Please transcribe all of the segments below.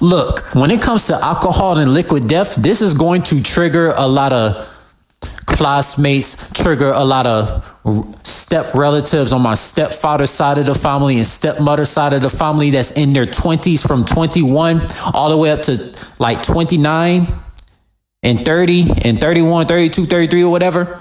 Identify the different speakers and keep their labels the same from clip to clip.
Speaker 1: Look, when it comes to alcohol and liquid death, this is going to trigger a lot of classmates, trigger a lot of step relatives on my stepfather's side of the family and stepmother's side of the family that's in their 20s, from 21 all the way up to like 29 and 30 and 31, 32, 33 or whatever.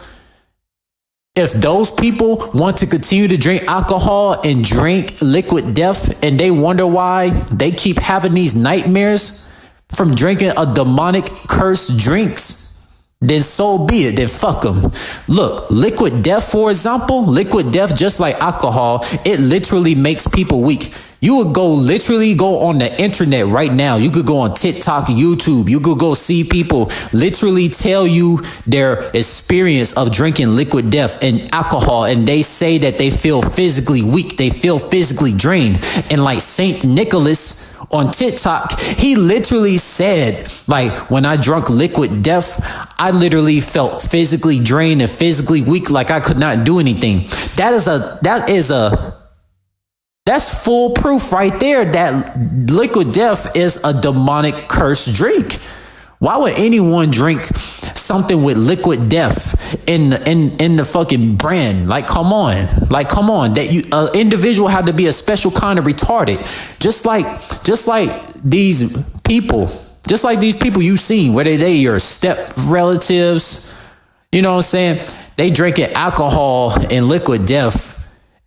Speaker 1: If those people want to continue to drink alcohol and drink liquid death, and they wonder why they keep having these nightmares from drinking a demonic cursed drinks, then so be it. Then fuck them. Look, liquid death, for example, liquid death, just like alcohol, it literally makes people weak. You would literally go on the internet right now. You could go on TikTok, YouTube. You could go see people literally tell you their experience of drinking liquid death and alcohol. And they say that they feel physically weak. They feel physically drained. And like Saint Nicholas on TikTok, he literally said, like, when I drank liquid death, I literally felt physically drained and physically weak, like I could not do anything. That's full proof right there that liquid death is a demonic cursed drink. Why would anyone drink something with liquid death in the fucking brand? Like, come on. That individual had to be a special kind of retarded. Just like these people you seen, whether they your step relatives, you know what I'm saying? They drinking alcohol and liquid death.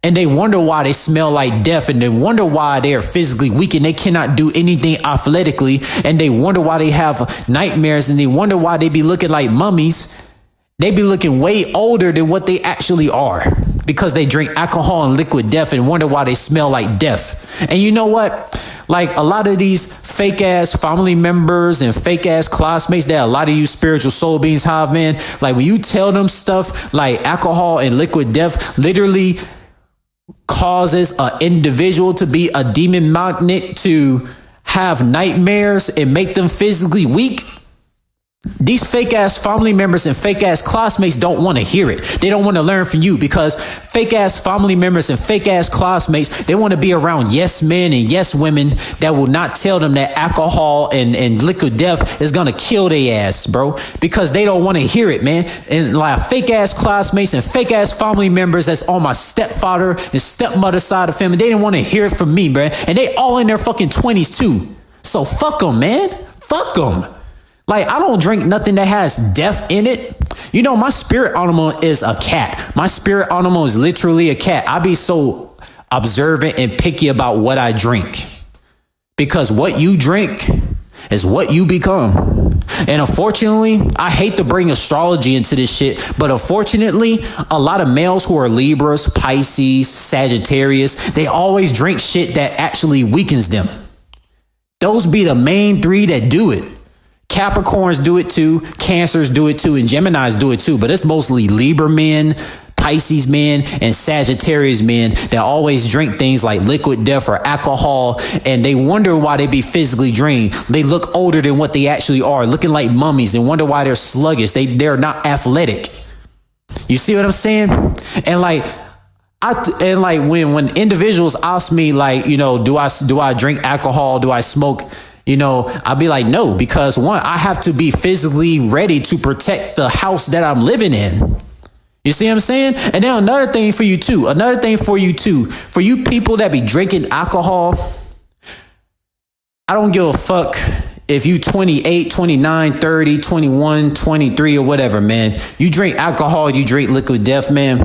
Speaker 1: And they wonder why they smell like death, and they wonder why they are physically weak and they cannot do anything athletically, and they wonder why they have nightmares, and they wonder why they be looking like mummies. They be looking way older than what they actually are because they drink alcohol and liquid death and wonder why they smell like death. And you know what? Like, a lot of these fake ass family members and fake ass classmates that a lot of you spiritual soul beings have, man, like when you tell them stuff like alcohol and liquid death literally causes an individual to be a demon magnet, to have nightmares and make them physically weak, these fake ass family members and fake ass classmates don't want to hear it. They don't want to learn from you, because fake ass family members and fake ass classmates, they want to be around yes men and yes women that will not tell them that alcohol and liquid death is going to kill their ass, bro, because they don't want to hear it, man. And like fake ass classmates and fake ass family members that's on my stepfather and stepmother side of family, they didn't want to hear it from me, bro. And they all in their fucking 20s too. So fuck them, man. Fuck them. Like, I don't drink nothing that has death in it. You know, my spirit animal is a cat. My spirit animal is literally a cat. I be so observant and picky about what I drink, because what you drink is what you become. And unfortunately, I hate to bring astrology into this shit, but unfortunately, a lot of males who are Libras, Pisces, Sagittarius, they always drink shit that actually weakens them. Those be the main three that do it. Capricorns do it too, Cancers do it too, and Geminis do it too. But it's mostly Libra men, Pisces men, and Sagittarius men that always drink things like liquid death or alcohol, and they wonder why they be physically drained. They look older than what they actually are, looking like mummies, and wonder why they're sluggish. They're not athletic. You see what I'm saying? And when individuals ask me, like, you know, do I drink alcohol? Do I smoke? You know, I'll be like, no, because one, I have to be physically ready to protect the house that I'm living in. You see what I'm saying? And then another thing for you too, for you people that be drinking alcohol, I don't give a fuck if you 28, 29, 30, 21, 23 or whatever, man. You drink alcohol, you drink liquid death, man.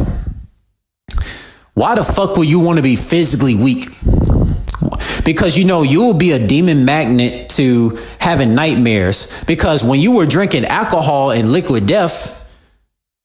Speaker 1: Why the fuck would you want to be physically weak? Because, you know, you will be a demon magnet to having nightmares. Because when you were drinking alcohol and liquid death,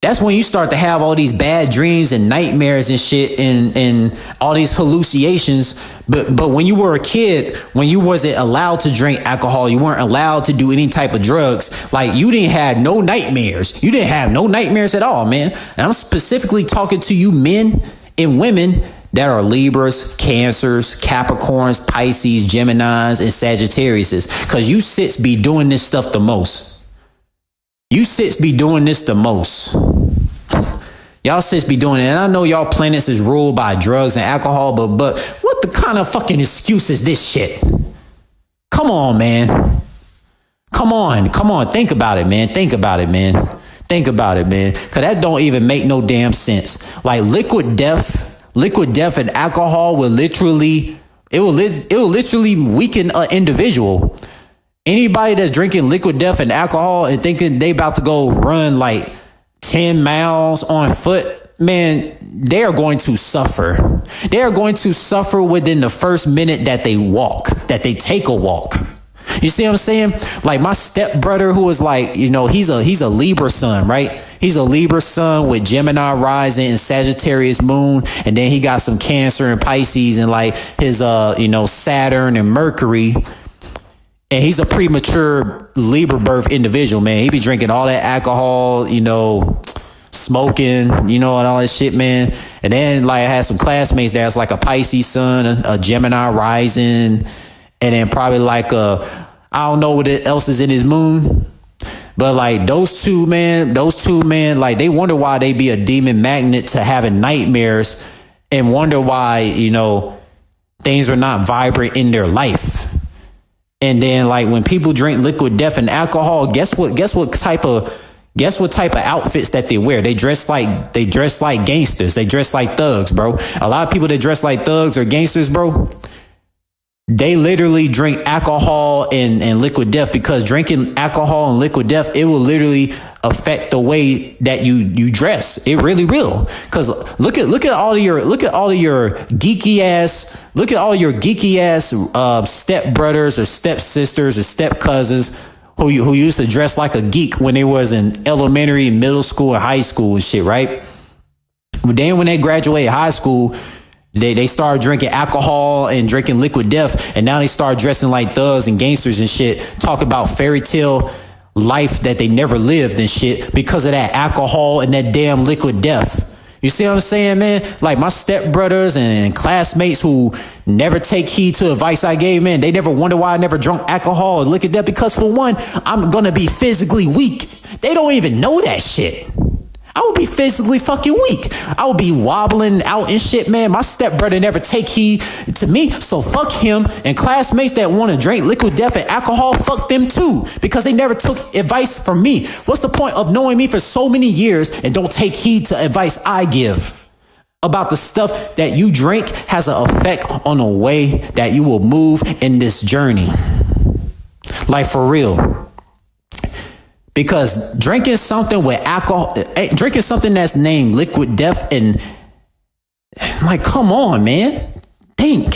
Speaker 1: that's when you start to have all these bad dreams and nightmares and shit and all these hallucinations. But when you were a kid, when you wasn't allowed to drink alcohol, you weren't allowed to do any type of drugs, like, you didn't have no nightmares. You didn't have no nightmares at all, man. And I'm specifically talking to you men and women that are Libras, Cancers, Capricorns, Pisces, Geminis, and Sagittariuses. Because you sits be doing this stuff the most. You sits be doing this the most. Y'all sits be doing it. And I know y'all planets is ruled by drugs and alcohol, but what the kind of fucking excuse is this shit? Come on, man. Come on. Think about it, man. Think about it, man. Cause that don't even make no damn sense. Like liquid death and alcohol will literally weaken an individual. Anybody that's drinking liquid death and alcohol and thinking they about to go run like 10 miles on foot, man, they are going to suffer. They are going to suffer within the first minute that they take a walk. You see what I'm saying? Like my stepbrother, who is like, he's a Libra sun, right? He's a Libra sun with Gemini rising and Sagittarius moon. And then he got some Cancer and Pisces and like his, Saturn and Mercury. And he's a premature Libra birth individual, man. He be drinking all that alcohol, smoking, and all that shit, man. And then like I had some classmates that's like a Pisces sun, a Gemini rising, and then probably like I don't know what else is in his moon. But like those two, man, like they wonder why they be a demon magnet to having nightmares and wonder why, things are not vibrant in their life. And then like when people drink liquid death and alcohol, guess what type of outfits that they wear? They dress like gangsters. They dress like thugs, bro. A lot of people that dress like thugs or gangsters, bro, they literally drink alcohol and liquid death, because drinking alcohol and liquid death, it will literally affect the way that you dress. It really will. Because look at all of your geeky ass step brothers or step sisters or step cousins who used to dress like a geek when they was in elementary, middle school, and high school and shit, right? But then when they graduated high school, They started drinking alcohol and drinking liquid death, and now they start dressing like thugs and gangsters and shit, talk about fairy tale life that they never lived and shit because of that alcohol and that damn liquid death. You see what I'm saying, man? Like my stepbrothers and classmates who never take heed to advice I gave, man, they never wonder why I never drunk alcohol and liquid death, because for one, I'm gonna be physically weak. They don't even know that shit. I would be physically fucking weak. I would be wobbling out and shit, man. My stepbrother never take heed to me, so fuck him. And classmates that want to drink liquid death and alcohol, fuck them too, because they never took advice from me. What's the point of knowing me for so many years and don't take heed to advice I give? About the stuff that you drink has an effect on the way that you will move in this journey. Like for real. Because drinking something with alcohol, drinking something that's named liquid death, and like, come on, man, think.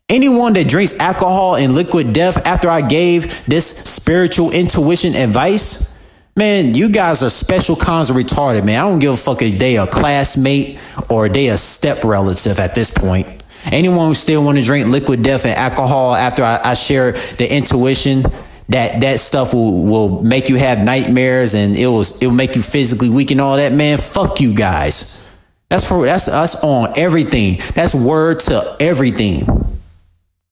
Speaker 1: Anyone that drinks alcohol and liquid death after I gave this spiritual intuition advice, man, you guys are special kinds of retarded, man. I don't give a fuck if they a classmate or they a step relative at this point. Anyone who still want to drink liquid death and alcohol after I share the intuition, that stuff will make you have nightmares and it'll make you physically weak and all that, man, fuck you guys. That's us on everything. That's word to everything.